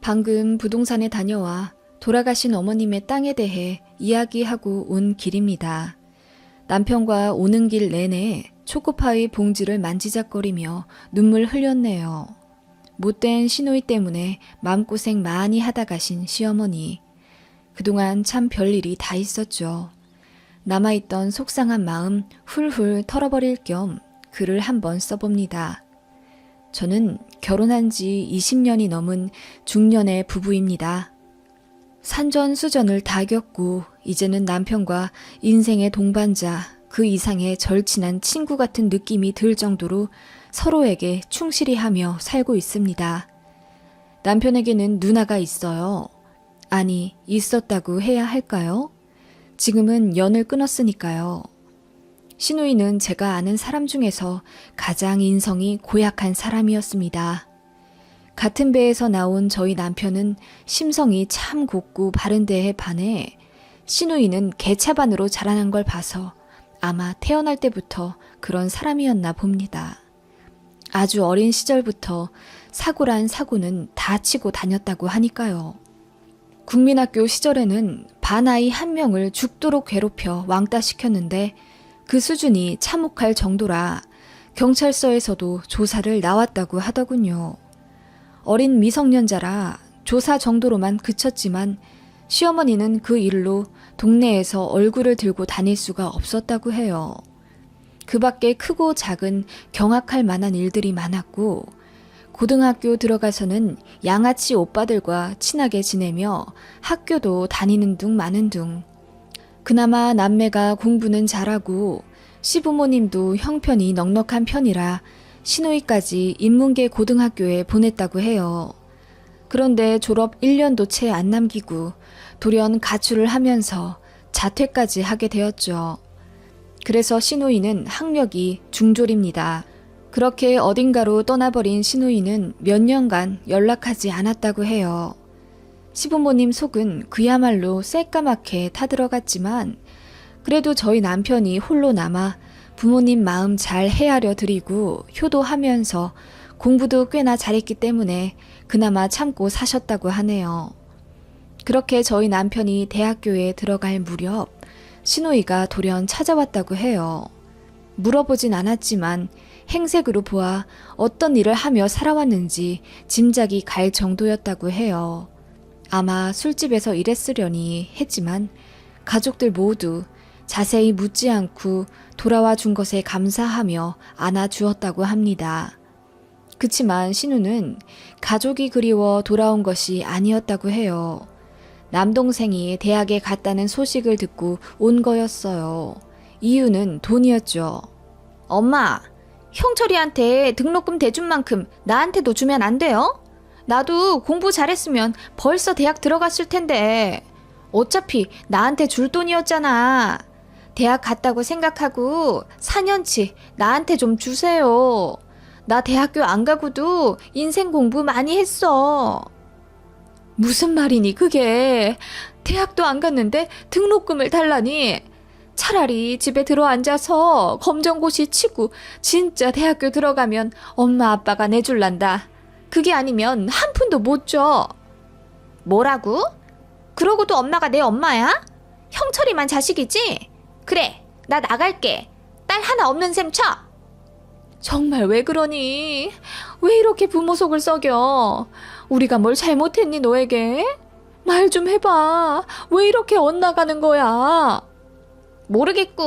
방금 부동산에 다녀와 돌아가신 어머님의 땅에 대해 이야기하고 온 길입니다. 남편과 오는 길 내내 초코파이 봉지를 만지작거리며 눈물 흘렸네요. 못된 시누이 때문에 마음고생 많이 하다 가신 시어머니. 그동안 참 별일이 다 있었죠. 남아있던 속상한 마음 훌훌 털어버릴 겸 글을 한번 써봅니다. 저는 결혼한 지 20년이 넘은 중년의 부부입니다. 산전수전을 다 겪고 이제는 남편과 인생의 동반자, 그 이상의 절친한 친구 같은 느낌이 들 정도로 서로에게 충실히 하며 살고 있습니다. 남편에게는 누나가 있어요. 아니, 있었다고 해야 할까요? 지금은 연을 끊었으니까요. 시누이는 제가 아는 사람 중에서 가장 인성이 고약한 사람이었습니다. 같은 배에서 나온 저희 남편은 심성이 참 곱고 바른 데에 반해 시누이는 개차반으로 자라난 걸 봐서 아마 태어날 때부터 그런 사람이었나 봅니다. 아주 어린 시절부터 사고란 사고는 다 치고 다녔다고 하니까요. 국민학교 시절에는 반아이 한 명을 죽도록 괴롭혀 왕따시켰는데 그 수준이 참혹할 정도라 경찰서에서도 조사를 나왔다고 하더군요. 어린 미성년자라 조사 정도로만 그쳤지만 시어머니는 그 일로 동네에서 얼굴을 들고 다닐 수가 없었다고 해요. 그 밖에 크고 작은 경악할 만한 일들이 많았고 고등학교 들어가서는 양아치 오빠들과 친하게 지내며 학교도 다니는 둥 마는 둥. 그나마 남매가 공부는 잘하고 시부모님도 형편이 넉넉한 편이라 시누이까지 인문계 고등학교에 보냈다고 해요. 그런데 졸업 1년도 채 안 남기고 돌연 가출을 하면서 자퇴까지 하게 되었죠. 그래서 시누이는 학력이 중졸입니다. 그렇게 어딘가로 떠나버린 시누이는 몇 년간 연락하지 않았다고 해요. 시부모님 속은 그야말로 새까맣게 타들어갔지만 그래도 저희 남편이 홀로 남아 부모님 마음 잘 헤아려 드리고 효도하면서 공부도 꽤나 잘했기 때문에 그나마 참고 사셨다고 하네요. 그렇게 저희 남편이 대학교에 들어갈 무렵 시누이가 돌연 찾아왔다고 해요. 물어보진 않았지만 행색으로 보아 어떤 일을 하며 살아왔는지 짐작이 갈 정도였다고 해요. 아마 술집에서 일했으려니 했지만 가족들 모두 자세히 묻지 않고 돌아와 준 것에 감사하며 안아주었다고 합니다. 그치만 신우는 가족이 그리워 돌아온 것이 아니었다고 해요. 남동생이 대학에 갔다는 소식을 듣고 온 거였어요. 이유는 돈이었죠. 엄마, 형철이한테 등록금 대준 만큼 나한테도 주면 안 돼요? 나도 공부 잘했으면 벌써 대학 들어갔을 텐데. 어차피 나한테 줄 돈이었잖아. 대학 갔다고 생각하고 4년치 나한테 좀 주세요. 나 대학교 안 가고도 인생 공부 많이 했어. 무슨 말이니 그게. 대학도 안 갔는데 등록금을 달라니. 차라리 집에 들어앉아서 검정고시 치고 진짜 대학교 들어가면 엄마 아빠가 내줄란다. 그게 아니면 한 푼도 못 줘. 뭐라고? 그러고도 엄마가 내 엄마야? 형철이만 자식이지? 그래, 나 나갈게. 딸 하나 없는 셈 쳐. 정말 왜 그러니? 왜 이렇게 부모 속을 썩여? 우리가 뭘 잘못했니 너에게? 말 좀 해봐. 왜 이렇게 엇나가는 거야? 모르겠고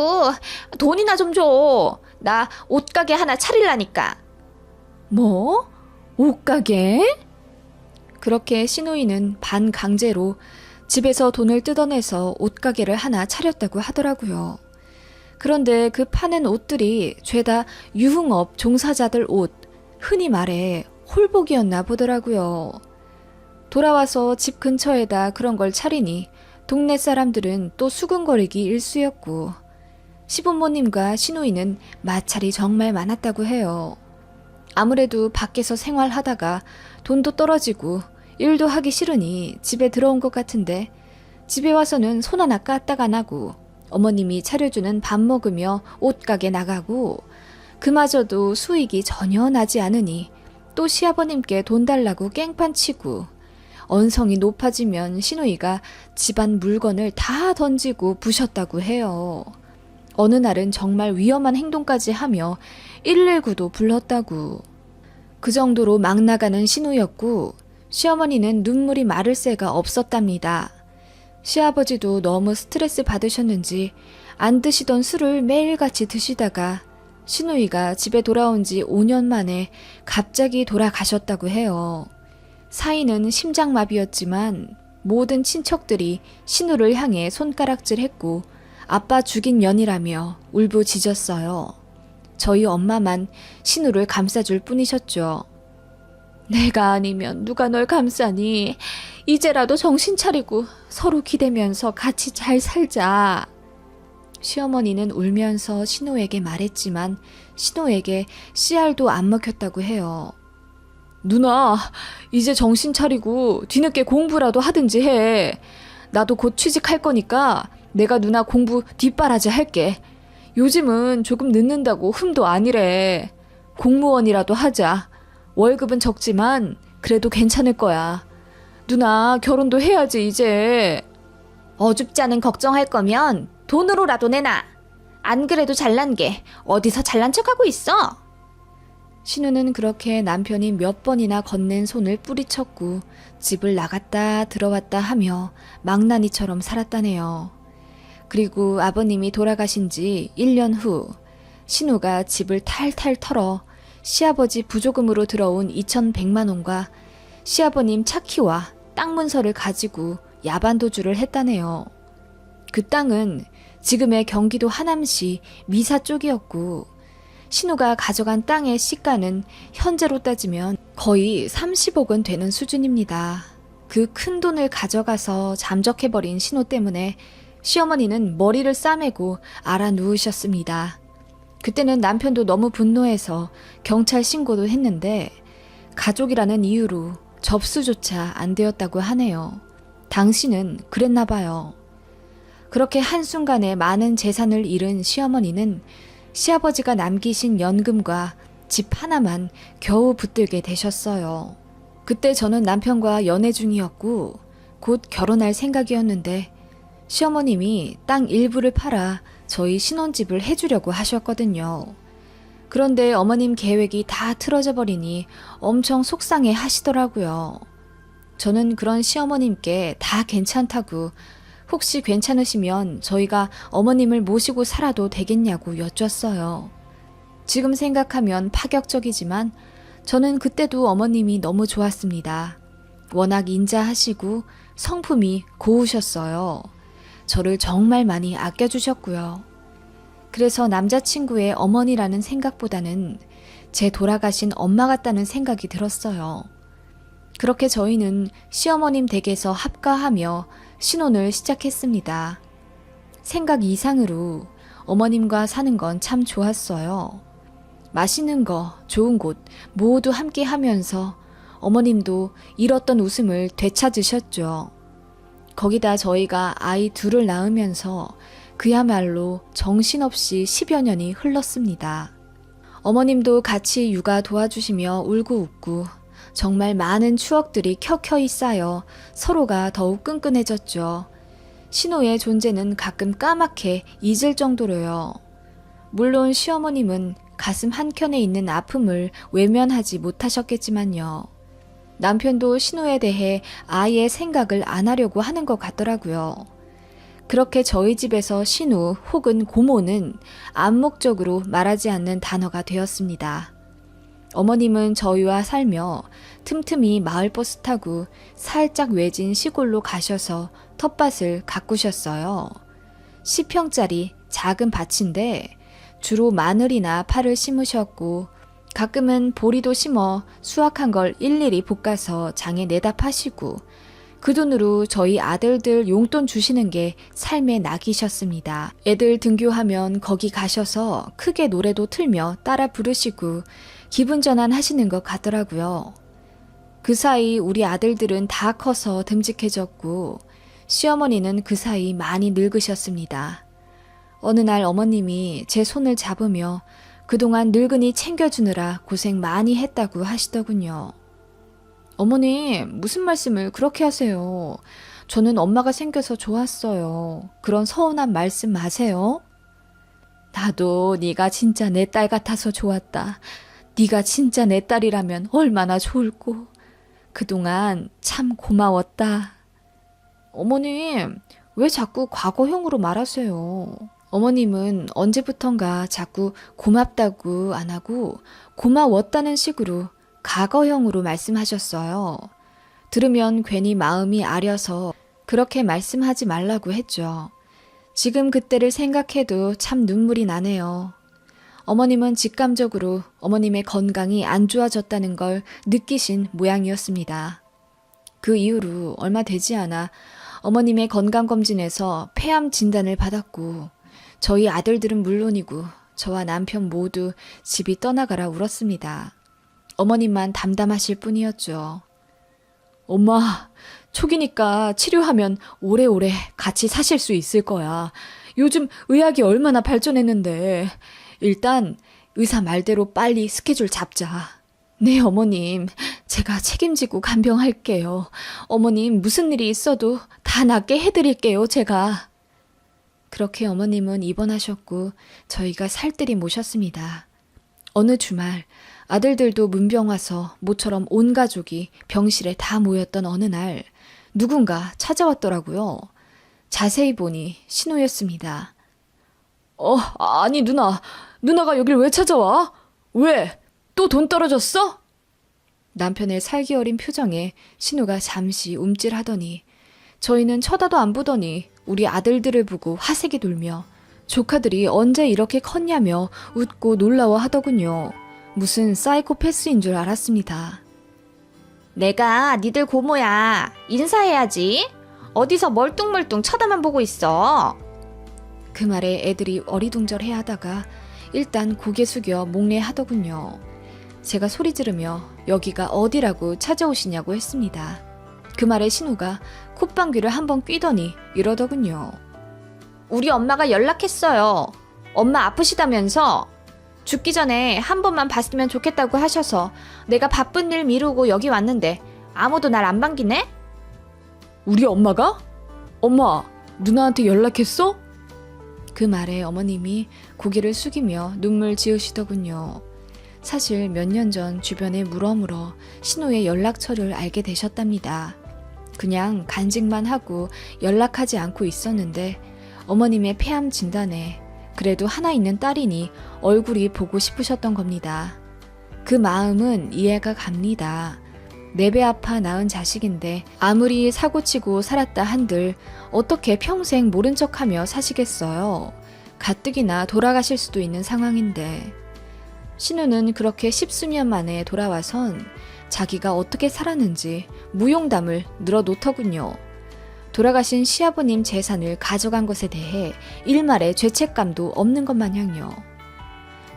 돈이나 좀 줘. 나 옷가게 하나 차릴라니까. 뭐? 옷가게? 그렇게 시누이는 반강제로 집에서 돈을 뜯어내서 옷가게를 하나 차렸다고 하더라고요. 그런데 그 파는 옷들이 죄다 유흥업 종사자들 옷, 흔히 말해 홀복이었나 보더라고요. 돌아와서 집 근처에다 그런 걸 차리니 동네 사람들은 또 수근거리기 일쑤였고 시부모님과 시누이는 마찰이 정말 많았다고 해요. 아무래도 밖에서 생활하다가 돈도 떨어지고 일도 하기 싫으니 집에 들어온 것 같은데 집에 와서는 손 하나 까딱 안 하고 어머님이 차려주는 밥 먹으며 옷가게 나가고 그마저도 수익이 전혀 나지 않으니 또 시아버님께 돈 달라고 깽판 치고 언성이 높아지면 시누이가 집안 물건을 다 던지고 부셨다고 해요. 어느 날은 정말 위험한 행동까지 하며 119도 불렀다고. 그 정도로 막 나가는 시누였고 시어머니는 눈물이 마를 새가 없었답니다. 시아버지도 너무 스트레스 받으셨는지 안 드시던 술을 매일같이 드시다가 시누이가 집에 돌아온 지 5년 만에 갑자기 돌아가셨다고 해요. 사인은 심장마비였지만 모든 친척들이 시누를 향해 손가락질했고 아빠 죽인 년이라며 울부짖었어요. 저희 엄마만 시누를 감싸줄 뿐이셨죠. 내가 아니면 누가 널 감싸니? 이제라도 정신 차리고 서로 기대면서 같이 잘 살자. 시어머니는 울면서 신호에게 말했지만 신호에게 씨알도 안 먹혔다고 해요. 누나, 이제 정신 차리고 뒤늦게 공부라도 하든지 해. 나도 곧 취직할 거니까 내가 누나 공부 뒷바라지 할게. 요즘은 조금 늦는다고 흠도 아니래. 공무원이라도 하자. 월급은 적지만 그래도 괜찮을 거야. 누나 결혼도 해야지 이제. 어줍잖은 걱정할 거면 돈으로라도 내놔. 안 그래도 잘난 게 어디서 잘난 척하고 있어? 신우는 그렇게 남편이 몇 번이나 건넨 손을 뿌리쳤고 집을 나갔다 들어왔다 하며 망나니처럼 살았다네요. 그리고 아버님이 돌아가신 지 1년 후 신우가 집을 탈탈 털어 시아버지 부조금으로 들어온 2,100만 원과 시아버님 차키와 땅 문서를 가지고 야반도주를 했다네요. 그 땅은 지금의 경기도 하남시 미사 쪽이었고 신우가 가져간 땅의 시가는 현재로 따지면 거의 30억은 되는 수준입니다. 그 큰 돈을 가져가서 잠적해버린 신우 때문에 시어머니는 머리를 싸매고 알아 누우셨습니다. 그때는 남편도 너무 분노해서 경찰 신고도 했는데 가족이라는 이유로 접수조차 안 되었다고 하네요. 당신은 그랬나 봐요. 그렇게 한순간에 많은 재산을 잃은 시어머니는 시아버지가 남기신 연금과 집 하나만 겨우 붙들게 되셨어요. 그때 저는 남편과 연애 중이었고 곧 결혼할 생각이었는데 시어머님이 땅 일부를 팔아 저희 신혼집을 해주려고 하셨거든요. 그런데 어머님 계획이 다 틀어져 버리니 엄청 속상해 하시더라고요. 저는 그런 시어머님께 다 괜찮다고 혹시 괜찮으시면 저희가 어머님을 모시고 살아도 되겠냐고 여쭈었어요. 지금 생각하면 파격적이지만 저는 그때도 어머님이 너무 좋았습니다. 워낙 인자하시고 성품이 고우셨어요. 저를 정말 많이 아껴주셨고요. 그래서 남자친구의 어머니라는 생각보다는 제 돌아가신 엄마 같다는 생각이 들었어요. 그렇게 저희는 시어머님 댁에서 합가하며 신혼을 시작했습니다. 생각 이상으로 어머님과 사는 건 참 좋았어요. 맛있는 거, 좋은 곳 모두 함께 하면서 어머님도 잃었던 웃음을 되찾으셨죠. 거기다 저희가 아이 둘을 낳으면서 그야말로 정신없이 10여 년이 흘렀습니다. 어머님도 같이 육아 도와주시며 울고 웃고 정말 많은 추억들이 켜켜이 쌓여 서로가 더욱 끈끈해졌죠. 신호의 존재는 가끔 까맣게 잊을 정도로요. 물론 시어머님은 가슴 한켠에 있는 아픔을 외면하지 못하셨겠지만요. 남편도 신호에 대해 아예 생각을 안 하려고 하는 것 같더라고요. 그렇게 저희 집에서 신우 혹은 고모는 암묵적으로 말하지 않는 단어가 되었습니다. 어머님은 저희와 살며 틈틈이 마을버스 타고 살짝 외진 시골로 가셔서 텃밭을 가꾸셨어요. 10평짜리 작은 밭인데 주로 마늘이나 파를 심으셨고 가끔은 보리도 심어 수확한 걸 일일이 볶아서 장에 내다 파시고 그 돈으로 저희 아들들 용돈 주시는 게 삶의 낙이셨습니다. 애들 등교하면 거기 가셔서 크게 노래도 틀며 따라 부르시고 기분 전환 하시는 것 같더라고요. 그 사이 우리 아들들은 다 커서 듬직해졌고 시어머니는 그 사이 많이 늙으셨습니다. 어느 날 어머님이 제 손을 잡으며 그동안 늙은이 챙겨주느라 고생 많이 했다고 하시더군요. 어머님, 무슨 말씀을 그렇게 하세요? 저는 엄마가 생겨서 좋았어요. 그런 서운한 말씀 마세요. 나도 네가 진짜 내 딸 같아서 좋았다. 네가 진짜 내 딸이라면 얼마나 좋을꼬. 그동안 참 고마웠다. 어머님, 왜 자꾸 과거형으로 말하세요? 어머님은 언제부턴가 자꾸 고맙다고 안 하고 고마웠다는 식으로 과거형으로 말씀하셨어요. 들으면 괜히 마음이 아려서 그렇게 말씀하지 말라고 했죠. 지금 그때를 생각해도 참 눈물이 나네요. 어머님은 직감적으로 어머님의 건강이 안 좋아졌다는 걸 느끼신 모양이었습니다. 그 이후로 얼마 되지 않아 어머님의 건강검진에서 폐암 진단을 받았고 저희 아들들은 물론이고 저와 남편 모두 집이 떠나가라 울었습니다. 어머님만 담담하실 뿐이었죠. 엄마, 초기니까 치료하면 오래오래 같이 사실 수 있을 거야. 요즘 의학이 얼마나 발전했는데. 일단 의사 말대로 빨리 스케줄 잡자. 네, 어머님. 제가 책임지고 간병할게요. 어머님 무슨 일이 있어도 다 낫게 해드릴게요, 제가. 그렇게 어머님은 입원하셨고 저희가 살뜰히 모셨습니다. 어느 주말 아들들도 문병 와서 모처럼 온 가족이 병실에 다 모였던 어느 날 누군가 찾아왔더라고요. 자세히 보니 신우였습니다. 아니 누나가 여길 왜 찾아와? 왜? 또 돈 떨어졌어? 남편의 살기 어린 표정에 신우가 잠시 움찔하더니 저희는 쳐다도 안 보더니 우리 아들들을 보고 화색이 돌며 조카들이 언제 이렇게 컸냐며 웃고 놀라워하더군요. 무슨 사이코패스인 줄 알았습니다. 내가 니들 고모야. 인사해야지. 어디서 멀뚱멀뚱 쳐다만 보고 있어. 그 말에 애들이 어리둥절해하다가 일단 고개 숙여 목례하더군요. 제가 소리 지르며 여기가 어디라고 찾아오시냐고 했습니다. 그 말에 신우가 콧방귀를 한번 뀌더니 이러더군요. 우리 엄마가 연락했어요. 엄마 아프시다면서 죽기 전에 한 번만 봤으면 좋겠다고 하셔서 내가 바쁜 일 미루고 여기 왔는데 아무도 날 안 반기네? 우리 엄마가? 엄마, 누나한테 연락했어? 그 말에 어머님이 고개를 숙이며 눈물 지으시더군요. 사실 몇 년 전 주변에 물어물어 신우의 연락처를 알게 되셨답니다. 그냥 간직만 하고 연락하지 않고 있었는데 어머님의 폐암 진단에 그래도 하나 있는 딸이니 얼굴이 보고 싶으셨던 겁니다. 그 마음은 이해가 갑니다. 네 배 아파 낳은 자식인데 아무리 사고치고 살았다 한들 어떻게 평생 모른 척하며 사시겠어요. 가뜩이나 돌아가실 수도 있는 상황인데. 신우는 그렇게 십수년 만에 돌아와선 자기가 어떻게 살았는지 무용담을 늘어놓더군요. 돌아가신 시아버님 재산을 가져간 것에 대해 일말의 죄책감도 없는 것 마냥요.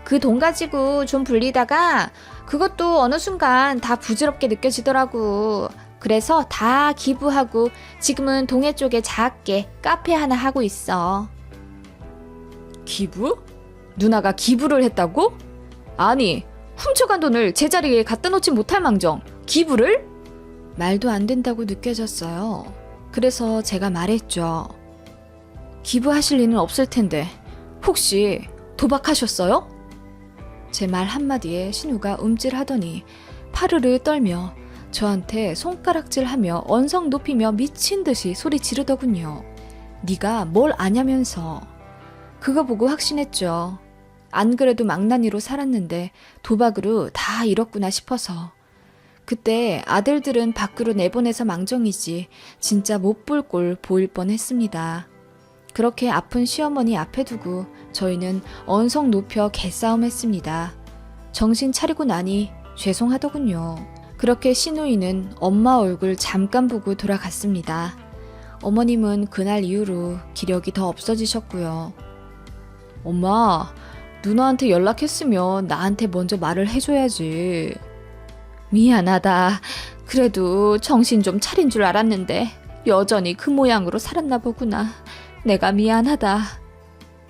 그 돈 가지고 좀 불리다가 그것도 어느 순간 다 부질없게 느껴지더라고. 그래서 다 기부하고 지금은 동해 쪽에 작게 카페 하나 하고 있어. 기부? 누나가 기부를 했다고? 아니, 훔쳐간 돈을 제자리에 갖다 놓지 못할 망정 기부를? 말도 안 된다고 느껴졌어요. 그래서 제가 말했죠. 기부하실 리는 없을 텐데 혹시 도박하셨어요? 제 말 한마디에 신우가 움찔하더니 파르르 떨며 저한테 손가락질하며 언성 높이며 미친 듯이 소리 지르더군요. 네가 뭘 아냐면서. 그거 보고 확신했죠. 안 그래도 망나니로 살았는데 도박으로 다 잃었구나 싶어서. 그때 아들들은 밖으로 내보내서 망정이지 진짜 못 볼 꼴 보일 뻔했습니다. 그렇게 아픈 시어머니 앞에 두고 저희는 언성 높여 개싸움했습니다. 정신 차리고 나니 죄송하더군요. 그렇게 시누이는 엄마 얼굴 잠깐 보고 돌아갔습니다. 어머님은 그날 이후로 기력이 더 없어지셨고요. 엄마, 누나한테 연락했으면 나한테 먼저 말을 해줘야지. 미안하다. 그래도 정신 좀 차린 줄 알았는데 여전히 그 모양으로 살았나 보구나. 내가 미안하다.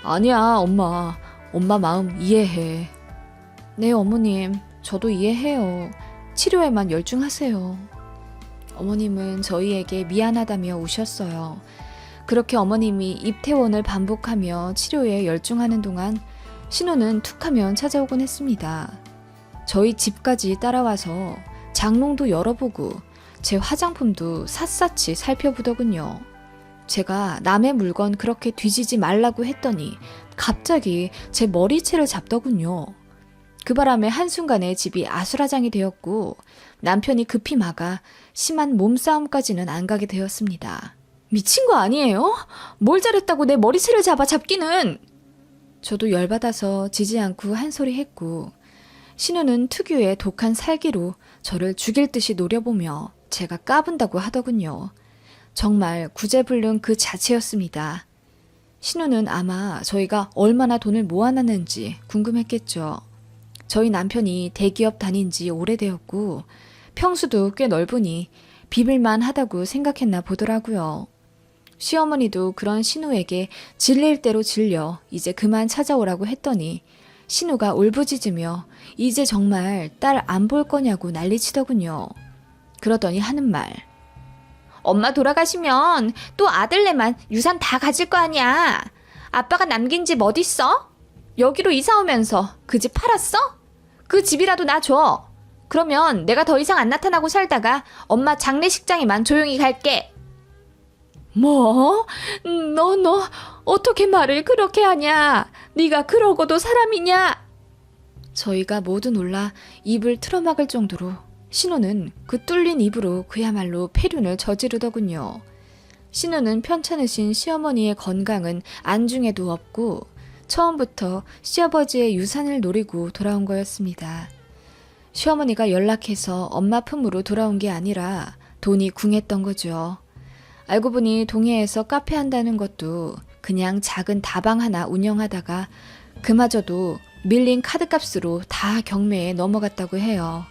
아니야, 엄마. 엄마 마음 이해해. 네, 어머님. 저도 이해해요. 치료에만 열중하세요. 어머님은 저희에게 미안하다며 우셨어요. 그렇게 어머님이 입퇴원을 반복하며 치료에 열중하는 동안 신우는 툭하면 찾아오곤 했습니다. 저희 집까지 따라와서 장롱도 열어보고 제 화장품도 샅샅이 살펴보더군요. 제가 남의 물건 그렇게 뒤지지 말라고 했더니 갑자기 제 머리채를 잡더군요. 그 바람에 한순간에 집이 아수라장이 되었고 남편이 급히 막아 심한 몸싸움까지는 안 가게 되었습니다. 미친 거 아니에요? 뭘 잘했다고 내 머리채를 잡아 잡기는! 저도 열받아서 지지 않고 한 소리 했고 신우는 특유의 독한 살기로 저를 죽일 듯이 노려보며 제가 까분다고 하더군요. 정말 구제불능 그 자체였습니다. 신우는 아마 저희가 얼마나 돈을 모아놨는지 궁금했겠죠. 저희 남편이 대기업 다닌 지 오래되었고 평수도 꽤 넓으니 비빌만 하다고 생각했나 보더라고요. 시어머니도 그런 신우에게 질릴 대로 질려 이제 그만 찾아오라고 했더니 신우가 울부짖으며 이제 정말 딸 안 볼 거냐고 난리치더군요. 그러더니 하는 말. 엄마 돌아가시면 또 아들네만 유산 다 가질 거 아니야. 아빠가 남긴 집 어딨어? 여기로 이사 오면서 그 집 팔았어? 그 집이라도 나 줘. 그러면 내가 더 이상 안 나타나고 살다가 엄마 장례식장에만 조용히 갈게. 뭐? 너 어떻게 말을 그렇게 하냐? 네가 그러고도 사람이냐? 저희가 모두 놀라 입을 틀어막을 정도로 신우는 그 뚫린 입으로 그야말로 폐륜을 저지르더군요. 신우는 편찮으신 시어머니의 건강은 안중에도 없고 처음부터 시아버지의 유산을 노리고 돌아온 거였습니다. 시어머니가 연락해서 엄마 품으로 돌아온 게 아니라 돈이 궁했던 거죠. 알고 보니 동해에서 카페 한다는 것도 그냥 작은 다방 하나 운영하다가 그마저도 밀린 카드값으로 다 경매에 넘어갔다고 해요.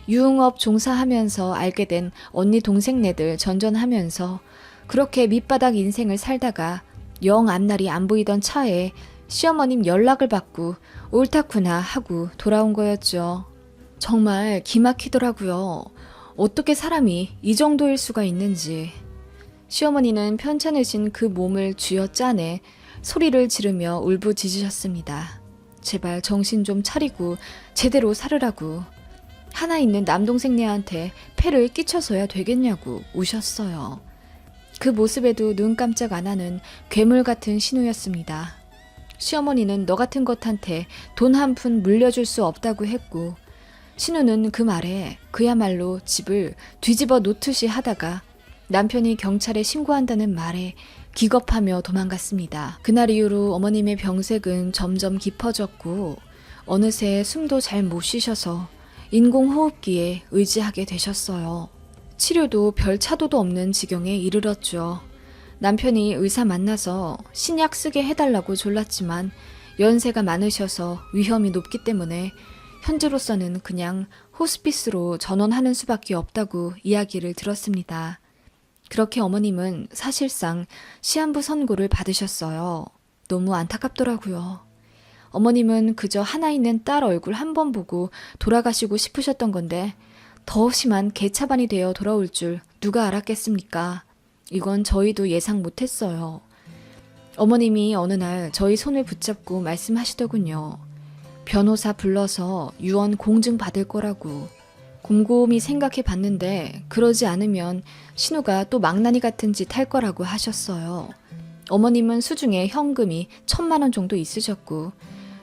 유흥업 종사하면서 알게 된 언니 동생네들 전전하면서 그렇게 밑바닥 인생을 살다가 영 앞날이 안 보이던 차에 시어머님 연락을 받고 옳다구나 하고 돌아온 거였죠. 정말 기막히더라고요. 어떻게 사람이 이 정도일 수가 있는지. 시어머니는 편찮으신 그 몸을 쥐어짜내 소리를 지르며 울부짖으셨습니다. 제발 정신 좀 차리고 제대로 살으라고. 하나 있는 남동생네한테 폐를 끼쳐서야 되겠냐고 우셨어요. 그 모습에도 눈 깜짝 안 하는 괴물 같은 신우였습니다. 시어머니는 너 같은 것한테 돈 한 푼 물려줄 수 없다고 했고 신우는 그 말에 그야말로 집을 뒤집어 놓듯이 하다가 남편이 경찰에 신고한다는 말에 기겁하며 도망갔습니다. 그날 이후로 어머님의 병색은 점점 깊어졌고 어느새 숨도 잘 못 쉬셔서 인공호흡기에 의지하게 되셨어요. 치료도 별 차도도 없는 지경에 이르렀죠. 남편이 의사 만나서 신약 쓰게 해달라고 졸랐지만 연세가 많으셔서 위험이 높기 때문에 현재로서는 그냥 호스피스로 전원하는 수밖에 없다고 이야기를 들었습니다. 그렇게 어머님은 사실상 시한부 선고를 받으셨어요. 너무 안타깝더라고요. 어머님은 그저 하나 있는 딸 얼굴 한 번 보고 돌아가시고 싶으셨던 건데 더 심한 개차반이 되어 돌아올 줄 누가 알았겠습니까? 이건 저희도 예상 못했어요. 어머님이 어느 날 저희 손을 붙잡고 말씀하시더군요. 변호사 불러서 유언 공증 받을 거라고. 곰곰이 생각해 봤는데 그러지 않으면 신우가 또 망나니 같은 짓 할 거라고 하셨어요. 어머님은 수중에 현금이 1,000만 원 정도 있으셨고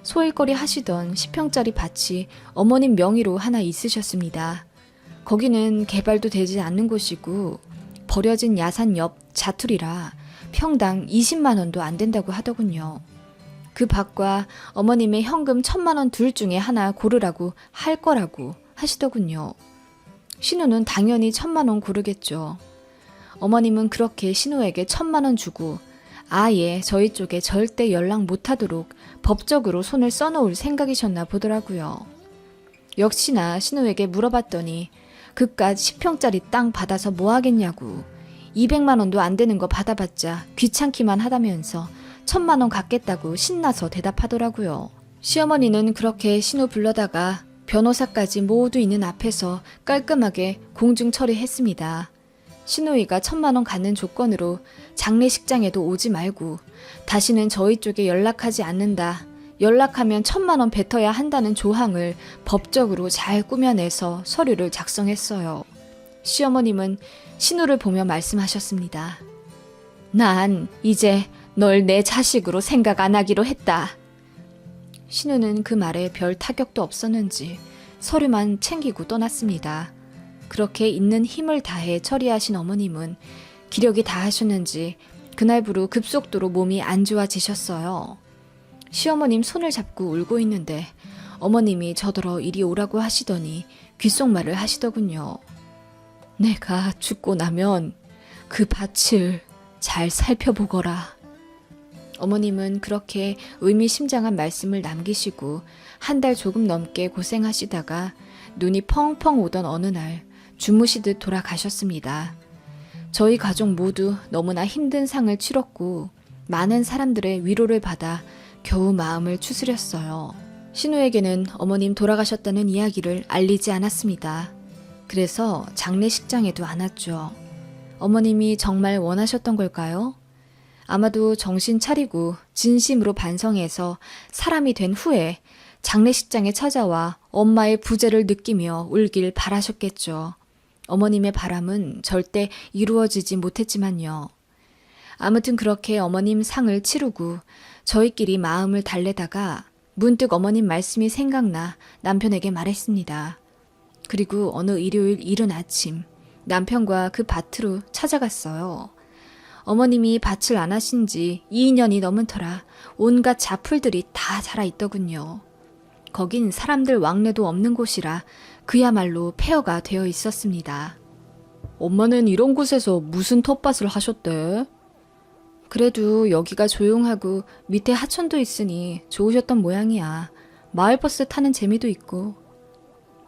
소일거리 하시던 10평짜리 밭이 어머님 명의로 하나 있으셨습니다. 거기는 개발도 되지 않는 곳이고 버려진 야산 옆 자투리라 평당 20만 원도 안 된다고 하더군요. 그 밭과 어머님의 현금 1,000만 원 둘 중에 하나 고르라고 할 거라고 하시더군요. 신우는 당연히 1,000만 원 고르겠죠. 어머님은 그렇게 신우에게 1,000만 원 주고 아예 저희 쪽에 절대 연락 못하도록 법적으로 손을 써놓을 생각이셨나 보더라고요. 역시나 신우에게 물어봤더니 그깟 10평짜리 땅 받아서 뭐 하겠냐고 200만 원도 안 되는 거 받아봤자 귀찮기만 하다면서 1,000만 원 갖겠다고 신나서 대답하더라고요. 시어머니는 그렇게 신우 불러다가 변호사까지 모두 있는 앞에서 깔끔하게 공중 처리했습니다. 신우이가 1,000만 원 갖는 조건으로 장례식장에도 오지 말고 다시는 저희 쪽에 연락하지 않는다. 연락하면 1,000만 원 뱉어야 한다는 조항을 법적으로 잘 꾸며내서 서류를 작성했어요. 시어머님은 신우를 보며 말씀하셨습니다. 난 이제 널 내 자식으로 생각 안 하기로 했다. 신우는 그 말에 별 타격도 없었는지 서류만 챙기고 떠났습니다. 그렇게 있는 힘을 다해 처리하신 어머님은 기력이 다하셨는지 그날부로 급속도로 몸이 안 좋아지셨어요. 시어머님 손을 잡고 울고 있는데 어머님이 저더러 이리 오라고 하시더니 귓속말을 하시더군요. 내가 죽고 나면 그 밭을 잘 살펴보거라. 어머님은 그렇게 의미심장한 말씀을 남기시고 한 달 조금 넘게 고생하시다가 눈이 펑펑 오던 어느 날 주무시듯 돌아가셨습니다. 저희 가족 모두 너무나 힘든 상을 치렀고 많은 사람들의 위로를 받아 겨우 마음을 추스렸어요. 신우에게는 어머님 돌아가셨다는 이야기를 알리지 않았습니다. 그래서 장례식장에도 안 왔죠. 어머님이 정말 원하셨던 걸까요? 아마도 정신 차리고 진심으로 반성해서 사람이 된 후에 장례식장에 찾아와 엄마의 부재를 느끼며 울길 바라셨겠죠. 어머님의 바람은 절대 이루어지지 못했지만요. 아무튼 그렇게 어머님 상을 치르고 저희끼리 마음을 달래다가 문득 어머님 말씀이 생각나 남편에게 말했습니다. 그리고 어느 일요일 이른 아침 남편과 그 밭으로 찾아갔어요. 어머님이 밭을 안 하신 지 2년이 넘은 터라 온갖 잡풀들이 다 자라 있더군요. 거긴 사람들 왕래도 없는 곳이라 그야말로 폐허가 되어 있었습니다. 엄마는 이런 곳에서 무슨 텃밭을 하셨대? 그래도 여기가 조용하고 밑에 하천도 있으니 좋으셨던 모양이야. 마을버스 타는 재미도 있고.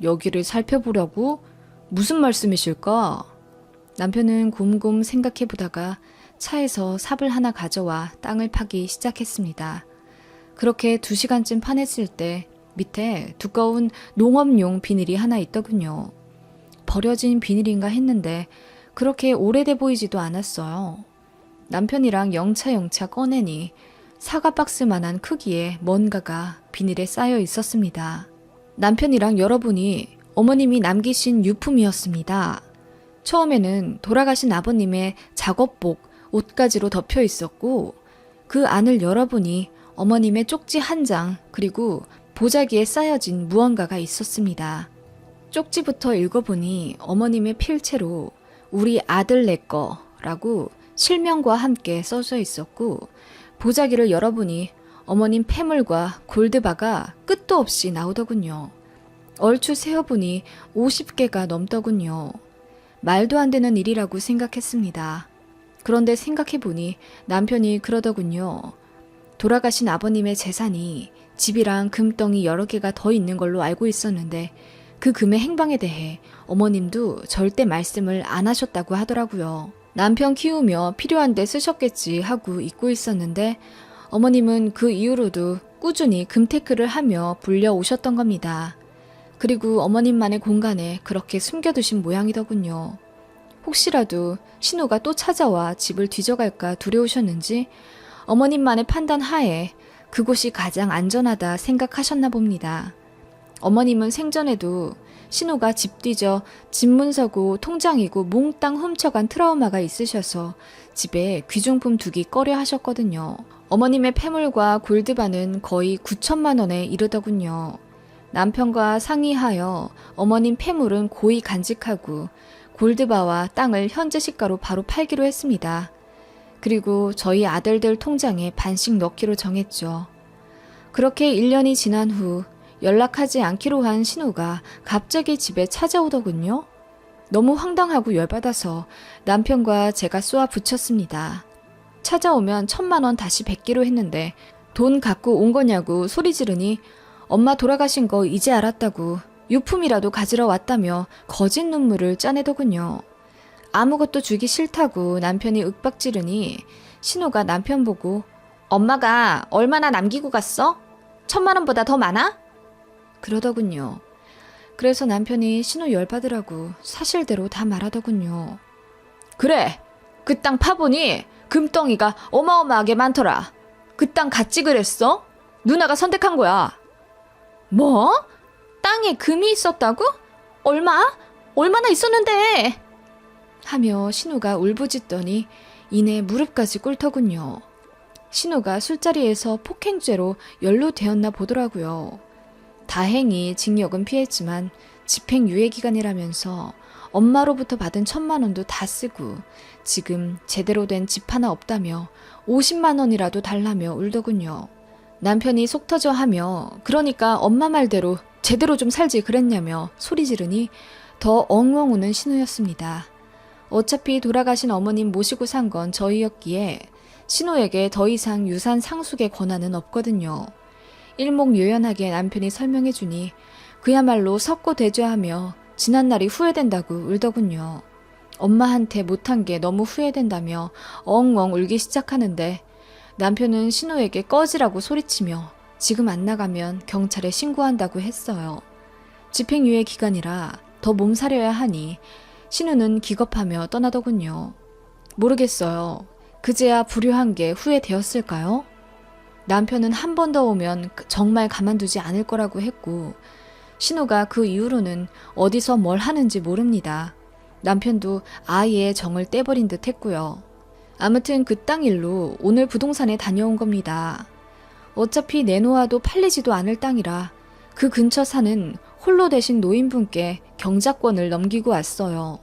여기를 살펴보려고? 무슨 말씀이실까? 남편은 곰곰 생각해보다가 차에서 삽을 하나 가져와 땅을 파기 시작했습니다. 그렇게 2시간쯤 파냈을 때 밑에 두꺼운 농업용 비닐이 하나 있더군요. 버려진 비닐인가 했는데 그렇게 오래돼 보이지도 않았어요. 남편이랑 영차 꺼내니 사과 박스만한 크기의 뭔가가 비닐에 쌓여 있었습니다. 남편이랑 열어보니 어머님이 남기신 유품이었습니다. 처음에는 돌아가신 아버님의 작업복, 옷가지로 덮여 있었고 그 안을 열어보니 어머님의 쪽지 한 장 그리고 보자기에 쌓여진 무언가가 있었습니다. 쪽지부터 읽어보니 어머님의 필체로 우리 아들 내 거라고 실명과 함께 써져 있었고 보자기를 열어보니 어머님 폐물과 골드바가 끝도 없이 나오더군요. 얼추 세어보니 50개가 넘더군요. 말도 안 되는 일이라고 생각했습니다. 그런데 생각해보니 남편이 그러더군요. 돌아가신 아버님의 재산이 집이랑 금덩이 여러 개가 더 있는 걸로 알고 있었는데 그 금의 행방에 대해 어머님도 절대 말씀을 안 하셨다고 하더라고요. 남편 키우며 필요한 데 쓰셨겠지 하고 잊고 있었는데 어머님은 그 이후로도 꾸준히 금테크를 하며 불려오셨던 겁니다. 그리고 어머님만의 공간에 그렇게 숨겨두신 모양이더군요. 혹시라도 신우가 또 찾아와 집을 뒤져갈까 두려우셨는지 어머님만의 판단 하에 그곳이 가장 안전하다 생각하셨나 봅니다. 어머님은 생전에도 신우가 집 뒤져 집 문서고 통장이고 몽땅 훔쳐간 트라우마가 있으셔서 집에 귀중품 두기 꺼려 하셨거든요. 어머님의 폐물과 골드바는 거의 9천만 원에 이르더군요. 남편과 상의하여 어머님 폐물은 고이 간직하고 골드바와 땅을 현재 시가로 바로 팔기로 했습니다. 그리고 저희 아들들 통장에 반씩 넣기로 정했죠. 그렇게 1년이 지난 후 연락하지 않기로 한 신우가 갑자기 집에 찾아오더군요. 너무 황당하고 열받아서 남편과 제가 쏘아 붙였습니다. 찾아오면 1,000만 원 다시 뱉기로 했는데 돈 갖고 온 거냐고 소리 지르니 엄마 돌아가신 거 이제 알았다고 유품이라도 가지러 왔다며 거짓 눈물을 짜내더군요. 아무것도 주기 싫다고 남편이 윽박지르니 신우가 남편 보고 엄마가 얼마나 남기고 갔어? 1,000만 원보다 더 많아? 그러더군요. 그래서 남편이 신우 열받으라고 사실대로 다 말하더군요. 그래, 그 땅 파보니 금덩이가 어마어마하게 많더라. 그 땅 같이 그랬어? 누나가 선택한 거야. 뭐? 땅에 금이 있었다고? 얼마나 있었는데? 하며 신우가 울부짖더니 이내 무릎까지 꿇더군요. 신우가 술자리에서 폭행죄로 연루되었나 보더라고요. 다행히 징역은 피했지만 집행유예 기간이라면서 엄마로부터 받은 1,000만 원도 다 쓰고 지금 제대로 된 집 하나 없다며 50만 원이라도 달라며 울더군요. 남편이 속 터져 하며 그러니까 엄마 말대로 제대로 좀 살지 그랬냐며 소리 지르니 더 엉엉 우는 신우였습니다. 어차피 돌아가신 어머님 모시고 산 건 저희였기에 신우에게 더 이상 유산 상속의 권한은 없거든요. 일목요연하게 남편이 설명해주니 그야말로 석고대죄하며 지난날이 후회된다고 울더군요. 엄마한테 못한 게 너무 후회된다며 엉엉 울기 시작하는데 남편은 신우에게 꺼지라고 소리치며 지금 안 나가면 경찰에 신고한다고 했어요. 집행유예 기간이라 더 몸살려야 하니 신우는 기겁하며 떠나더군요. 모르겠어요. 그제야 불효한 게 후회되었을까요? 남편은 한 번 더 오면 정말 가만두지 않을 거라고 했고 신우가 그 이후로는 어디서 뭘 하는지 모릅니다. 남편도 아이의 정을 떼버린 듯 했고요. 아무튼 그 땅 일로 오늘 부동산에 다녀온 겁니다. 어차피 내놓아도 팔리지도 않을 땅이라 그 근처 사는 홀로 되신 노인분께 경작권을 넘기고 왔어요.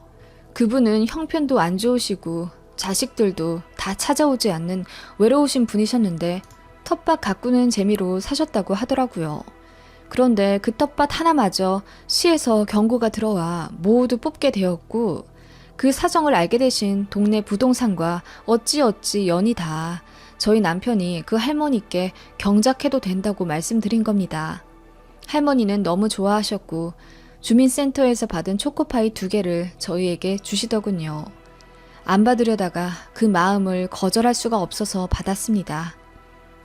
그분은 형편도 안 좋으시고 자식들도 다 찾아오지 않는 외로우신 분이셨는데 텃밭 가꾸는 재미로 사셨다고 하더라고요. 그런데 그 텃밭 하나마저 시에서 경고가 들어와 모두 뽑게 되었고 그 사정을 알게 되신 동네 부동산과 어찌어찌 연이 다 저희 남편이 그 할머니께 경작해도 된다고 말씀드린 겁니다. 할머니는 너무 좋아하셨고 주민센터에서 받은 초코파이 2개를 저희에게 주시더군요. 안 받으려다가 그 마음을 거절할 수가 없어서 받았습니다.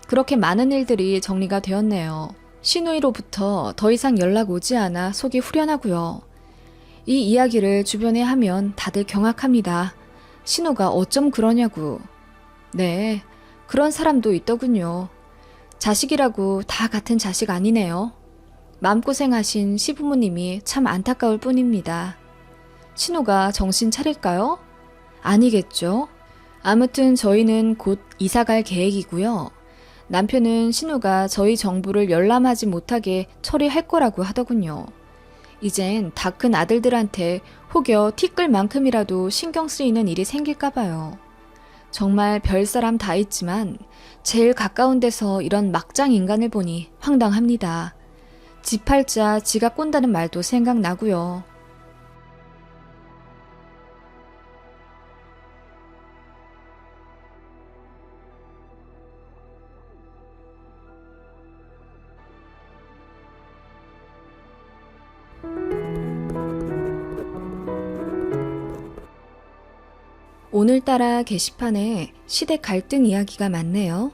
그렇게 많은 일들이 정리가 되었네요. 신우이로부터 더 이상 연락 오지 않아 속이 후련하고요. 이 이야기를 주변에 하면 다들 경악합니다. 신우가 어쩜 그러냐고. 네, 그런 사람도 있더군요. 자식이라고 다 같은 자식 아니네요. 마음고생하신 시부모님이 참 안타까울 뿐입니다. 신우가 정신 차릴까요? 아니겠죠. 아무튼 저희는 곧 이사갈 계획이고요. 남편은 신우가 저희 정보를 열람하지 못하게 처리할 거라고 하더군요. 이젠 다 큰 아들들한테 혹여 티끌 만큼이라도 신경 쓰이는 일이 생길까 봐요. 정말 별사람 다 있지만 제일 가까운 데서 이런 막장 인간을 보니 황당합니다. 지 팔자 지가 꼰다는 말도 생각나고요. 오늘따라 게시판에 시댁 갈등 이야기가 많네요.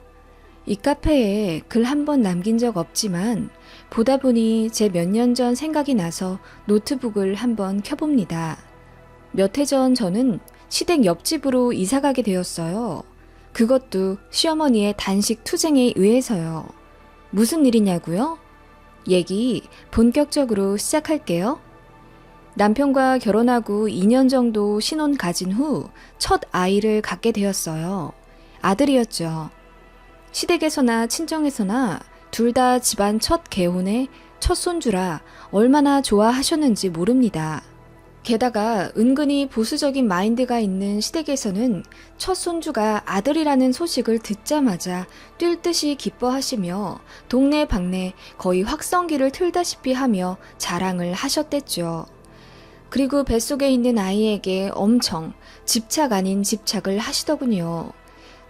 이 카페에 글 한 번 남긴 적 없지만 보다 보니 제 몇 년 전 생각이 나서 노트북을 한번 켜봅니다. 몇 해 전 저는 시댁 옆집으로 이사가게 되었어요. 그것도 시어머니의 단식 투쟁에 의해서요. 무슨 일이냐고요? 얘기 본격적으로 시작할게요. 남편과 결혼하고 2년 정도 신혼 가진 후 첫 아이를 갖게 되었어요. 아들이었죠. 시댁에서나 친정에서나 둘 다 집안 첫 개혼에 첫 손주라 얼마나 좋아하셨는지 모릅니다. 게다가 은근히 보수적인 마인드가 있는 시댁에서는 첫 손주가 아들이라는 소식을 듣자마자 뛸 듯이 기뻐하시며 동네방네 거의 확성기를 틀다시피 하며 자랑을 하셨댔죠. 그리고 뱃속에 있는 아이에게 엄청 집착 아닌 집착을 하시더군요.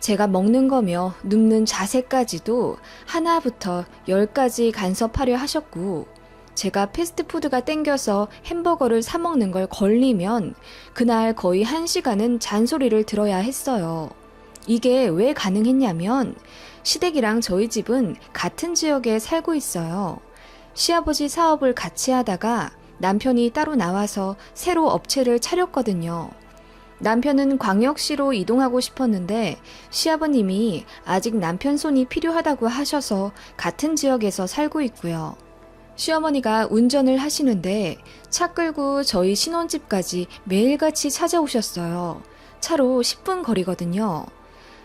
제가 먹는 거며 눕는 자세까지도 하나부터 10까지 간섭하려 하셨고 제가 패스트푸드가 땡겨서 햄버거를 사 먹는 걸 걸리면 그날 거의 1시간은 잔소리를 들어야 했어요. 이게 왜 가능했냐면 시댁이랑 저희 집은 같은 지역에 살고 있어요. 시아버지 사업을 같이 하다가 남편이 따로 나와서 새로 업체를 차렸거든요. 남편은 광역시로 이동하고 싶었는데 시아버님이 아직 남편 손이 필요하다고 하셔서 같은 지역에서 살고 있고요. 시어머니가 운전을 하시는데 차 끌고 저희 신혼집까지 매일같이 찾아오셨어요. 차로 10분 거리거든요.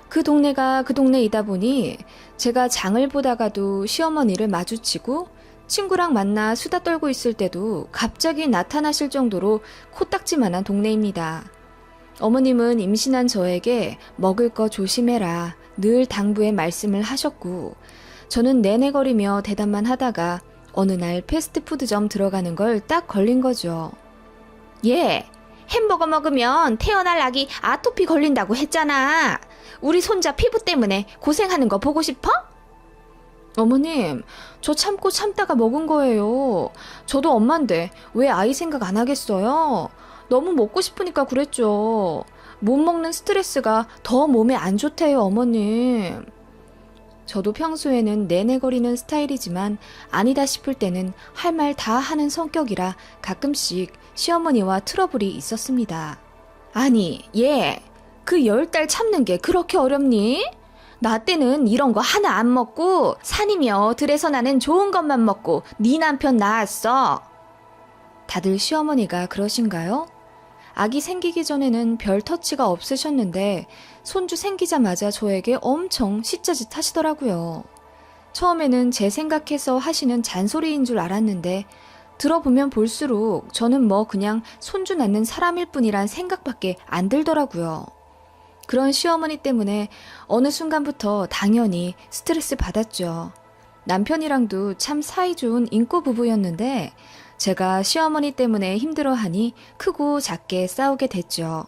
그 동네가 그 동네이다 보니 제가 장을 보다가도 시어머니를 마주치고 친구랑 만나 수다 떨고 있을 때도 갑자기 나타나실 정도로 코딱지만한 동네입니다. 어머님은 임신한 저에게 먹을 거 조심해라 늘 당부의 말씀을 하셨고 저는 내내거리며 대답만 하다가 어느 날 패스트푸드점 들어가는 걸 딱 걸린 거죠. 얘, 햄버거 먹으면 태어날 아기 아토피 걸린다고 했잖아. 우리 손자 피부 때문에 고생하는 거 보고 싶어? 어머님, 저 참고 참다가 먹은 거예요. 저도 엄만데 왜 아이 생각 안 하겠어요? 너무 먹고 싶으니까 그랬죠. 못 먹는 스트레스가 더 몸에 안 좋대요, 어머님. 저도 평소에는 내내거리는 스타일이지만 아니다 싶을 때는 할 말 다 하는 성격이라 가끔씩 시어머니와 트러블이 있었습니다. 아니, 얘, 그 10달 참는 게 그렇게 어렵니? 나 때는 이런 거 하나 안 먹고 산이며 들에서 나는 좋은 것만 먹고 네 남편 낳았어. 다들 시어머니가 그러신가요? 아기 생기기 전에는 별 터치가 없으셨는데 손주 생기자마자 저에게 엄청 시짜짓 하시더라고요. 처음에는 제 생각해서 하시는 잔소리인 줄 알았는데 들어보면 볼수록 저는 뭐 그냥 손주 낳는 사람일 뿐이란 생각밖에 안 들더라고요. 그런 시어머니 때문에 어느 순간부터 당연히 스트레스 받았죠. 남편이랑도 참 사이좋은 인꼬 부부였는데 제가 시어머니 때문에 힘들어하니 크고 작게 싸우게 됐죠.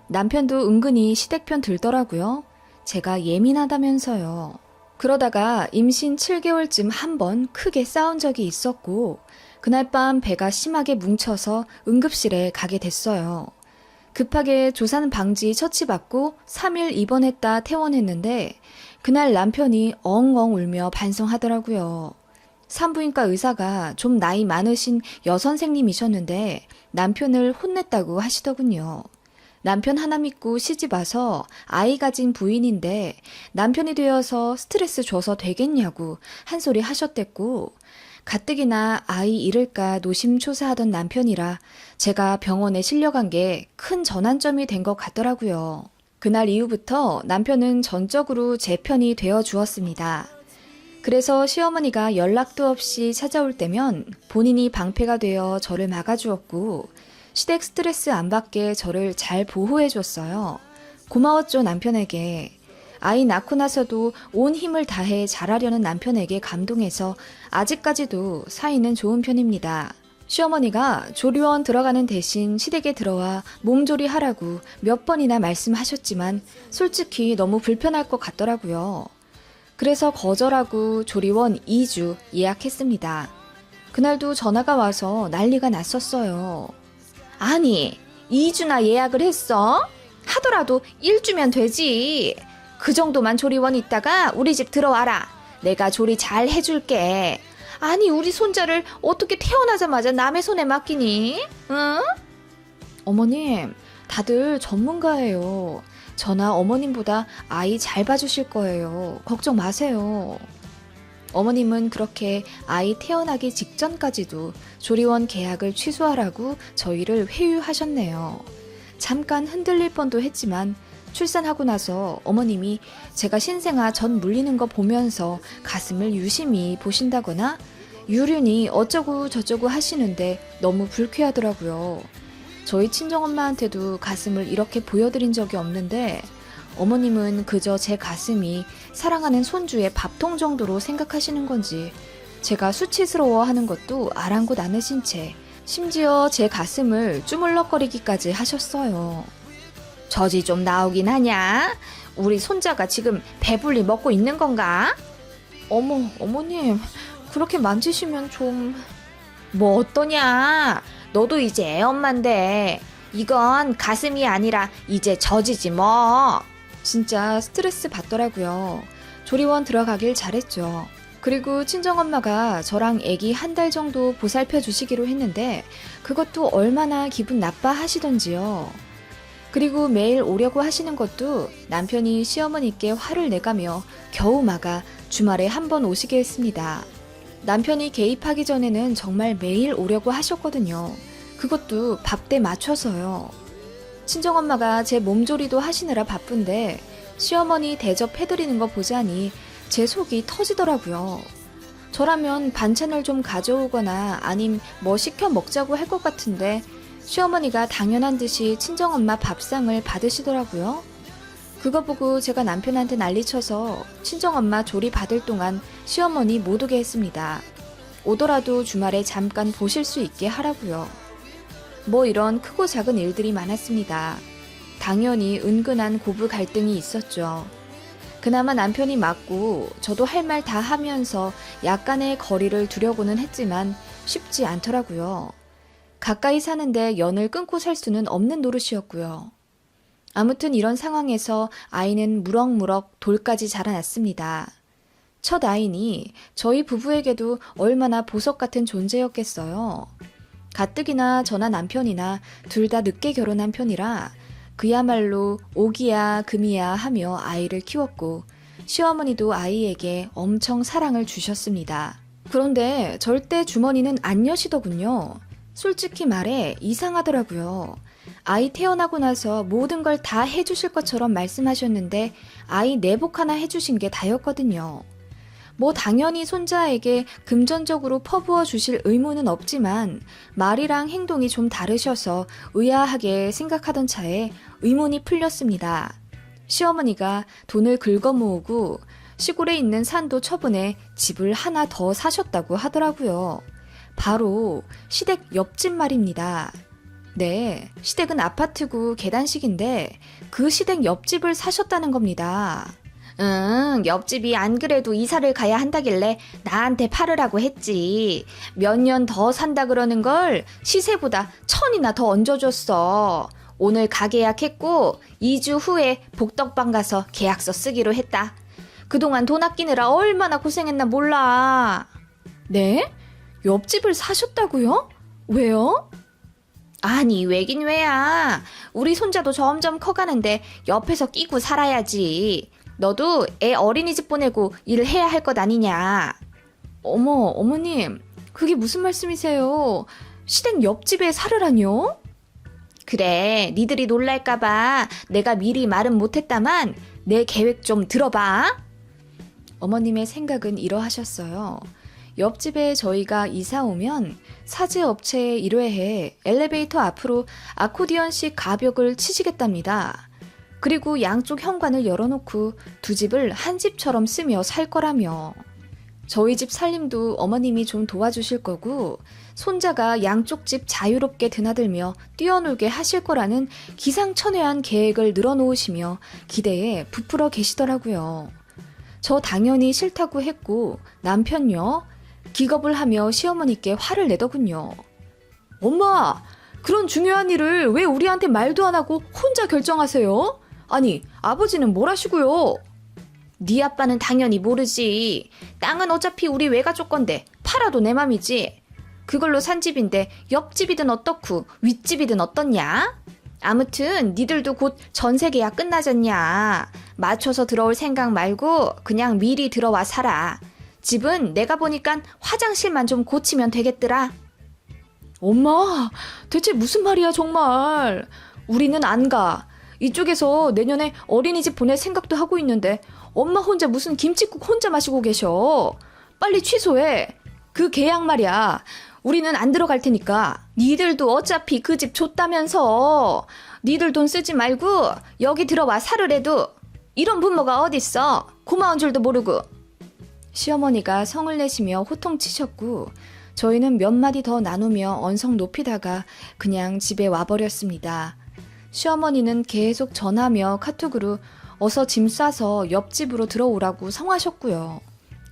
남편도 은근히 시댁편 들더라고요. 제가 예민하다면서요. 그러다가 임신 7개월쯤 한 번 크게 싸운 적이 있었고 그날 밤 배가 심하게 뭉쳐서 응급실에 가게 됐어요. 급하게 조산 방지 처치받고 3일 입원했다 퇴원했는데 그날 남편이 엉엉 울며 반성하더라고요. 산부인과 의사가 좀 나이 많으신 여선생님이셨는데 남편을 혼냈다고 하시더군요. 남편 하나 믿고 시집 와서 아이 가진 부인인데 남편이 되어서 스트레스 줘서 되겠냐고 한 소리 하셨댔고 가뜩이나 아이 잃을까 노심초사하던 남편이라 제가 병원에 실려간 게 큰 전환점이 된 것 같더라고요. 그날 이후부터 남편은 전적으로 제 편이 되어 주었습니다. 그래서 시어머니가 연락도 없이 찾아올 때면 본인이 방패가 되어 저를 막아주었고 시댁 스트레스 안 받게 저를 잘 보호해 줬어요. 고마웠죠, 남편에게. 아이 낳고 나서도 온 힘을 다해 잘하려는 남편에게 감동해서 아직까지도 사이는 좋은 편입니다. 시어머니가 조리원 들어가는 대신 시댁에 들어와 몸조리 하라고 몇 번이나 말씀하셨지만 솔직히 너무 불편할 것 같더라고요. 그래서 거절하고 조리원 2주 예약했습니다. 그날도 전화가 와서 난리가 났었어요. 아니, 2주나 예약을 했어? 하더라도 1주면 되지. 그 정도만 조리원 있다가 우리 집 들어와라. 내가 조리 잘 해줄게. 아니, 우리 손자를 어떻게 태어나자마자 남의 손에 맡기니? 응? 어머님, 다들 전문가예요. 저나 어머님보다 아이 잘 봐주실 거예요. 걱정 마세요. 어머님은 그렇게 아이 태어나기 직전까지도 조리원 계약을 취소하라고 저희를 회유하셨네요. 잠깐 흔들릴 뻔도 했지만 출산하고 나서 어머님이 제가 신생아 전 물리는 거 보면서 가슴을 유심히 보신다거나 유륜이 어쩌고 저쩌고 하시는데 너무 불쾌하더라고요. 저희 친정엄마한테도 가슴을 이렇게 보여드린 적이 없는데 어머님은 그저 제 가슴이 사랑하는 손주의 밥통 정도로 생각하시는 건지 제가 수치스러워하는 것도 아랑곳 않으신 채 심지어 제 가슴을 주물럭거리기까지 하셨어요. 젖이 좀 나오긴 하냐? 우리 손자가 지금 배불리 먹고 있는 건가? 어머, 어머님, 그렇게 만지시면 좀... 뭐 어떠냐? 너도 이제 애엄마인데 이건 가슴이 아니라 이제 젖이지 뭐. 진짜 스트레스 받더라고요. 조리원 들어가길 잘했죠. 그리고 친정엄마가 저랑 애기 한 달 정도 보살펴 주시기로 했는데 그것도 얼마나 기분 나빠하시던지요. 그리고 매일 오려고 하시는 것도 남편이 시어머니께 화를 내가며 겨우 막아 주말에 한 번 오시게 했습니다. 남편이 개입하기 전에는 정말 매일 오려고 하셨거든요. 그것도 밥때 맞춰서요. 친정엄마가 제 몸조리도 하시느라 바쁜데 시어머니 대접해드리는 거 보자니 제 속이 터지더라고요. 저라면 반찬을 좀 가져오거나 아님 뭐 시켜 먹자고 할 것 같은데 시어머니가 당연한 듯이 친정엄마 밥상을 받으시더라고요. 그거 보고 제가 남편한테 난리쳐서 친정엄마 조리 받을 동안 시어머니 못 오게 했습니다. 오더라도 주말에 잠깐 보실 수 있게 하라고요. 뭐 이런 크고 작은 일들이 많았습니다. 당연히 은근한 고부 갈등이 있었죠. 그나마 남편이 맞고 저도 할 말 다 하면서 약간의 거리를 두려고는 했지만 쉽지 않더라고요. 가까이 사는데 연을 끊고 살 수는 없는 노릇이었고요. 아무튼 이런 상황에서 아이는 무럭무럭 돌까지 자라났습니다. 첫 아이니 저희 부부에게도 얼마나 보석 같은 존재였겠어요. 가뜩이나 저나 남편이나 둘 다 늦게 결혼한 편이라 그야말로 오기야 금이야 하며 아이를 키웠고 시어머니도 아이에게 엄청 사랑을 주셨습니다. 그런데 절대 주머니는 안 여시더군요. 솔직히 말해 이상하더라고요. 아이 태어나고 나서 모든 걸 다 해주실 것처럼 말씀하셨는데 아이 내복 하나 해주신 게 다였거든요. 뭐 당연히 손자에게 금전적으로 퍼부어 주실 의무는 없지만 말이랑 행동이 좀 다르셔서 의아하게 생각하던 차에 의문이 풀렸습니다. 시어머니가 돈을 긁어 모으고 시골에 있는 산도 처분해 집을 하나 더 사셨다고 하더라고요. 바로 시댁 옆집 말입니다. 네, 시댁은 아파트고 계단식인데 그 시댁 옆집을 사셨다는 겁니다. 옆집이 안 그래도 이사를 가야 한다길래 나한테 팔으라고 했지. 몇 년 더 산다 그러는 걸 시세보다 1,000이나 더 얹어줬어. 오늘 가계약했고 2주 후에 복덕방 가서 계약서 쓰기로 했다. 그동안 돈 아끼느라 얼마나 고생했나 몰라. 네? 옆집을 사셨다고요? 왜요? 아니 왜긴 왜야. 우리 손자도 점점 커가는데 옆에서 끼고 살아야지. 너도 애 어린이집 보내고 일을 해야 할 것 아니냐. 어머, 어머님, 그게 무슨 말씀이세요? 시댁 옆집에 살으라뇨? 그래, 니들이 놀랄까봐 내가 미리 말은 못했다만 내 계획 좀 들어봐. 어머님의 생각은 이러하셨어요. 옆집에 저희가 이사 오면 사제업체에 의뢰해 엘리베이터 앞으로 아코디언식 가벽을 치시겠답니다. 그리고 양쪽 현관을 열어놓고 두 집을 한 집처럼 쓰며 살 거라며. 저희 집 살림도 어머님이 좀 도와주실 거고 손자가 양쪽 집 자유롭게 드나들며 뛰어놀게 하실 거라는 기상천외한 계획을 늘어놓으시며 기대에 부풀어 계시더라고요. 저 당연히 싫다고 했고 남편요? 기겁을 하며 시어머니께 화를 내더군요. 엄마! 그런 중요한 일을 왜 우리한테 말도 안 하고 혼자 결정하세요? 아니, 아버지는 뭘 하시고요? 네 아빠는 당연히 모르지. 땅은 어차피 우리 외가족 건데 팔아도 내 맘이지. 그걸로 산 집인데 옆집이든 어떻고 윗집이든 어떻냐? 아무튼 니들도 곧 전세 계약 끝나잖냐. 맞춰서 들어올 생각 말고 그냥 미리 들어와 살아. 집은 내가 보니깐 화장실만 좀 고치면 되겠더라. 엄마, 대체 무슨 말이야 정말. 우리는 안 가. 이쪽에서 내년에 어린이집 보낼 생각도 하고 있는데 엄마 혼자 무슨 김칫국 혼자 마시고 계셔. 빨리 취소해. 그 계약 말이야. 우리는 안 들어갈 테니까. 니들도 어차피 그 집 줬다면서. 니들 돈 쓰지 말고 여기 들어와 살으래도. 이런 부모가 어딨어. 고마운 줄도 모르고. 시어머니가 성을 내시며 호통치셨고 저희는 몇 마디 더 나누며 언성 높이다가 그냥 집에 와버렸습니다. 시어머니는 계속 전화며 카톡으로 어서 짐 싸서 옆집으로 들어오라고 성하셨고요.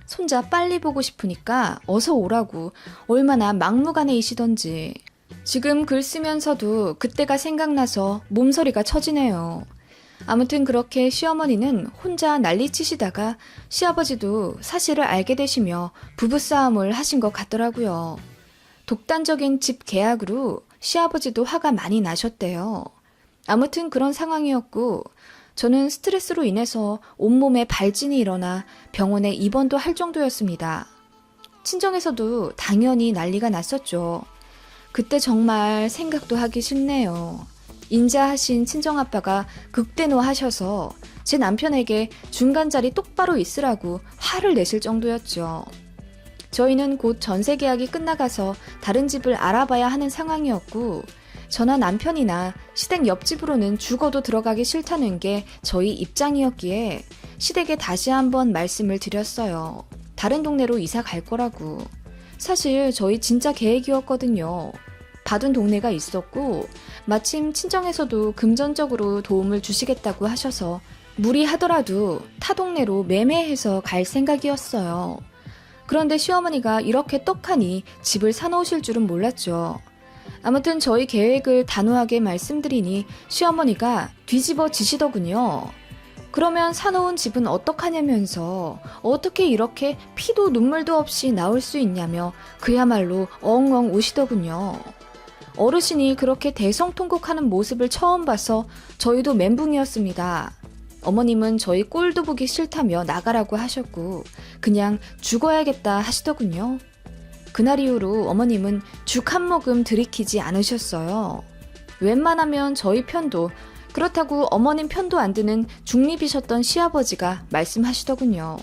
손자 빨리 보고 싶으니까 어서 오라고 얼마나 막무가내이시던지. 지금 글 쓰면서도 그때가 생각나서 몸서리가 쳐지네요. 아무튼 그렇게 시어머니는 혼자 난리치시다가 시아버지도 사실을 알게 되시며 부부싸움을 하신 것 같더라고요. 독단적인 집 계약으로 시아버지도 화가 많이 나셨대요. 아무튼 그런 상황이었고 저는 스트레스로 인해서 온몸에 발진이 일어나 병원에 입원도 할 정도였습니다. 친정에서도 당연히 난리가 났었죠. 그때 정말 생각도 하기 싫네요. 인자하신 친정아빠가 극대노하셔서 제 남편에게 중간 자리 똑바로 있으라고 화를 내실 정도였죠. 저희는 곧 전세 계약이 끝나가서 다른 집을 알아봐야 하는 상황이었고 저나 남편이나 시댁 옆집으로는 죽어도 들어가기 싫다는 게 저희 입장이었기에 시댁에 다시 한번 말씀을 드렸어요. 다른 동네로 이사 갈 거라고. 사실 저희 진짜 계획이었거든요. 받은 동네가 있었고 마침 친정에서도 금전적으로 도움을 주시겠다고 하셔서 무리하더라도 타 동네로 매매해서 갈 생각이었어요. 그런데 시어머니가 이렇게 떡하니 집을 사놓으실 줄은 몰랐죠. 아무튼 저희 계획을 단호하게 말씀드리니 시어머니가 뒤집어 지시더군요. 그러면 사놓은 집은 어떡하냐면서 어떻게 이렇게 피도 눈물도 없이 나올 수 있냐며 그야말로 엉엉 우시더군요. 어르신이 그렇게 대성통곡하는 모습을 처음 봐서 저희도 멘붕이었습니다. 어머님은 저희 꼴도 보기 싫다며 나가라고 하셨고 그냥 죽어야겠다 하시더군요. 그날 이후로 어머님은 죽 한 모금 들이키지 않으셨어요. 웬만하면 저희 편도 그렇다고 어머님 편도 안 드는 중립이셨던 시아버지가 말씀하시더군요.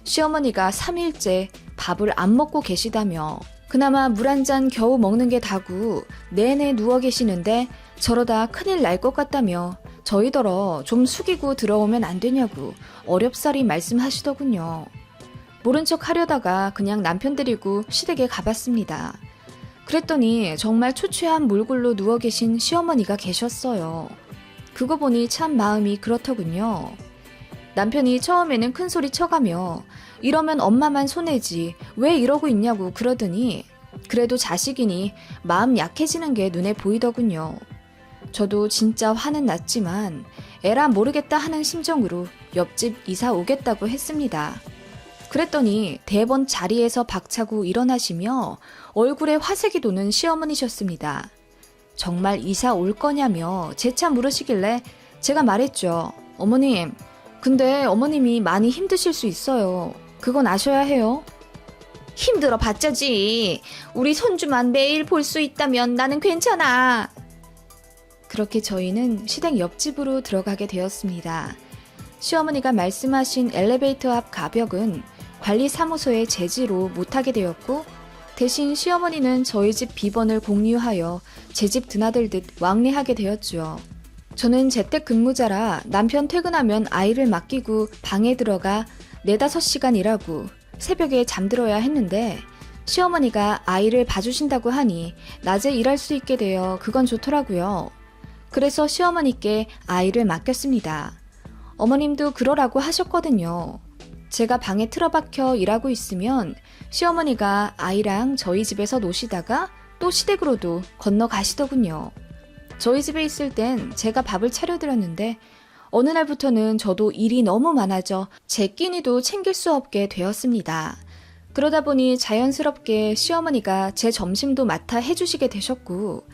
시어머니가 3일째 밥을 안 먹고 계시다며 그나마 물 한 잔 겨우 먹는 게 다고 내내 누워 계시는데 저러다 큰일 날 것 같다며 저희더러 좀 숙이고 들어오면 안 되냐고 어렵사리 말씀하시더군요. 모른 척 하려다가 그냥 남편 데리고 시댁에 가봤습니다. 그랬더니 정말 초췌한 몰골로 누워 계신 시어머니가 계셨어요. 그거 보니 참 마음이 그렇더군요. 남편이 처음에는 큰 소리 쳐가며 이러면 엄마만 손해지 왜 이러고 있냐고 그러더니 그래도 자식이니 마음 약해지는 게 눈에 보이더군요. 저도 진짜 화는 났지만 에라 모르겠다 하는 심정으로 옆집 이사 오겠다고 했습니다. 그랬더니 대번 자리에서 박차고 일어나시며 얼굴에 화색이 도는 시어머니셨습니다. 정말 이사 올 거냐며 재차 물으시길래 제가 말했죠. 어머님, 근데 어머님이 많이 힘드실 수 있어요. 그건 아셔야 해요. 힘들어 봤자지. 우리 손주만 매일 볼 수 있다면 나는 괜찮아. 그렇게 저희는 시댁 옆집으로 들어가게 되었습니다. 시어머니가 말씀하신 엘리베이터 앞 가벽은 관리사무소의 제지로 못하게 되었고 대신 시어머니는 저희 집 비번을 공유하여 제 집 드나들듯 왕래하게 되었죠. 저는 재택근무자라 남편 퇴근하면 아이를 맡기고 방에 들어가 4-5시간 일하고 새벽에 잠들어야 했는데 시어머니가 아이를 봐주신다고 하니 낮에 일할 수 있게 되어 그건 좋더라고요. 그래서 시어머니께 아이를 맡겼습니다. 어머님도 그러라고 하셨거든요. 제가 방에 틀어박혀 일하고 있으면 시어머니가 아이랑 저희 집에서 노시다가 또 시댁으로도 건너가시더군요. 저희 집에 있을 땐 제가 밥을 차려드렸는데 어느 날부터는 저도 일이 너무 많아져 제 끼니도 챙길 수 없게 되었습니다. 그러다 보니 자연스럽게 시어머니가 제 점심도 맡아 해주시게 되셨고